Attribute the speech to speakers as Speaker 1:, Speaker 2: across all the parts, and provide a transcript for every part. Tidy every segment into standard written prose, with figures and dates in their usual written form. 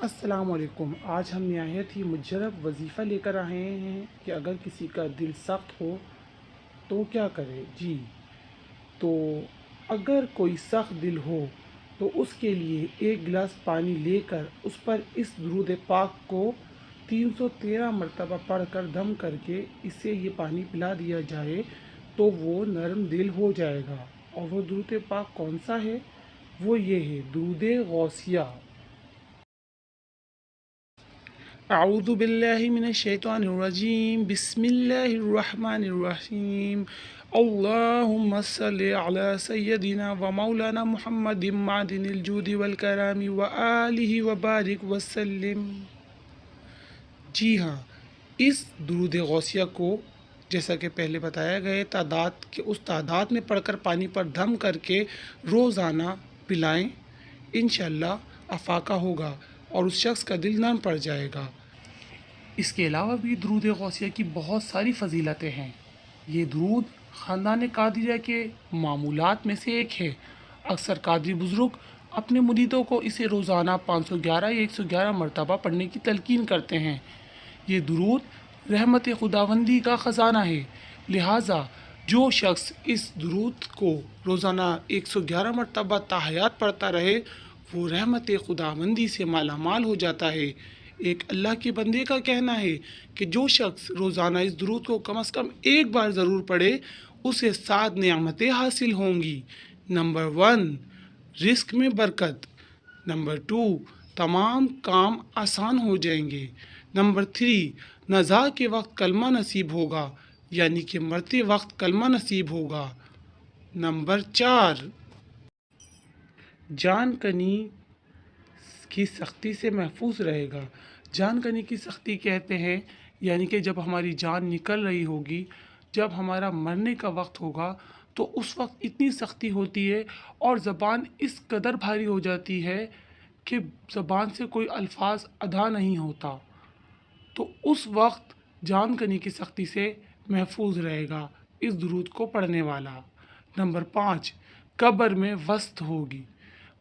Speaker 1: السلام علیکم۔ آج ہم نہایت ہی مجرب وظیفہ لے کر آئے ہیں کہ اگر کسی کا دل سخت ہو تو کیا کرے۔ تو اگر کوئی سخت دل ہو تو اس کے لیے ایک گلاس پانی لے کر اس پر اس درود پاک کو 313 مرتبہ پڑھ کر دم کر کے اسے یہ پانی پلا دیا جائے تو وہ نرم دل ہو جائے گا۔ اور وہ درود پاک کون سا ہے؟ وہ یہ ہے درود غوثیہ۔ اعوذ باللہ من الشیطان الرجیم، بسم اللہ الرحمن الرحیم۔ اللہم صلی علی سیدنا و مولانا محمد معدن الجود والکرام و آلہ وبارک وسلم۔ جی ہاں، اس درود غوثیہ کو جیسا کہ پہلے بتایا گیا اس تعداد میں پڑھ کر پانی پر دم کر کے روزانہ پلائیں، انشاءاللہ افاقہ ہوگا اور اس شخص کا دل نرم پڑ جائے گا۔ اس کے علاوہ بھی درود غوثیہ کی بہت ساری فضیلتیں ہیں۔ یہ درود خاندان قادریہ کے معمولات میں سے ایک ہے۔ اکثر قادری بزرگ اپنے مریدوں کو اسے روزانہ 511 یا 111 مرتبہ پڑھنے کی تلقین کرتے ہیں۔ یہ درود رحمت خداوندی کا خزانہ ہے، لہٰذا جو شخص اس درود کو روزانہ 111 مرتبہ تاحیات پڑھتا رہے وہ رحمت خداوندی سے مالا مال ہو جاتا ہے۔ ایک اللہ کے بندے کا کہنا ہے کہ جو شخص روزانہ اس درود کو کم از کم ایک بار ضرور پڑھے اسے 7 نعمتیں حاصل ہوں گی۔ نمبر 1، رزق میں برکت۔ نمبر 2، تمام کام آسان ہو جائیں گے۔ نمبر 3، نزاع کے وقت کلمہ نصیب ہوگا، یعنی کہ مرتے وقت کلمہ نصیب ہوگا۔ نمبر 4، جان کنی کی سختی سے محفوظ رہے گا۔ جان کنی کی سختی کہتے ہیں یعنی کہ جب ہماری جان نکل رہی ہوگی، جب ہمارا مرنے کا وقت ہوگا تو اس وقت اتنی سختی ہوتی ہے اور زبان اس قدر بھاری ہو جاتی ہے کہ زبان سے کوئی الفاظ ادا نہیں ہوتا، تو اس وقت جان کنی کی سختی سے محفوظ رہے گا اس درود کو پڑھنے والا۔ نمبر 5، قبر میں وسط ہوگی۔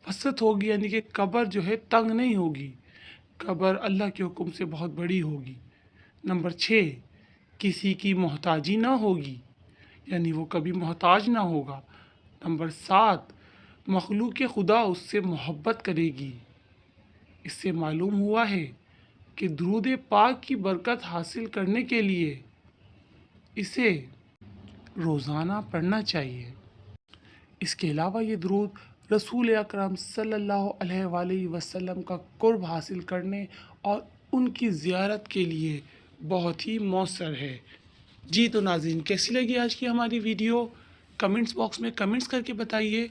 Speaker 1: وسط ہوگی یعنی کہ قبر جو ہے تنگ نہیں ہوگی، قبر اللہ کے حکم سے بہت بڑی ہوگی۔ نمبر 6، کسی کی محتاجی نہ ہوگی، یعنی وہ کبھی محتاج نہ ہوگا۔ نمبر 7، مخلوق خدا اس سے محبت کرے گی۔ اس سے معلوم ہوا ہے کہ درود پاک کی برکت حاصل کرنے کے لیے اسے روزانہ پڑھنا چاہیے۔ اس کے علاوہ یہ درود رسول اکرم صلی اللہ علیہ وآلہ وسلم کا قرب حاصل کرنے اور ان کی زیارت کے لیے بہت ہی مؤثر ہے۔ جی تو ناظرین، کیسی لگی آج کی ہماری ویڈیو؟ کمنٹس باکس میں کمنٹس کر کے بتائیے،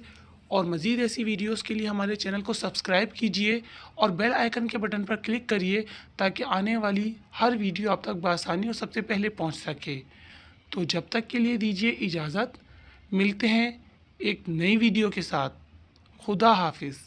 Speaker 1: اور مزید ایسی ویڈیوز کے لیے ہمارے چینل کو سبسکرائب کیجئے اور بیل آئیکن کے بٹن پر کلک کریے تاکہ آنے والی ہر ویڈیو آپ تک بآسانی اور سب سے پہلے پہنچ سکے۔ تو جب تک کے لیے دیجیے اجازت، ملتے ہیں ایک نئی ویڈیو کے ساتھ۔ خدا حافظ۔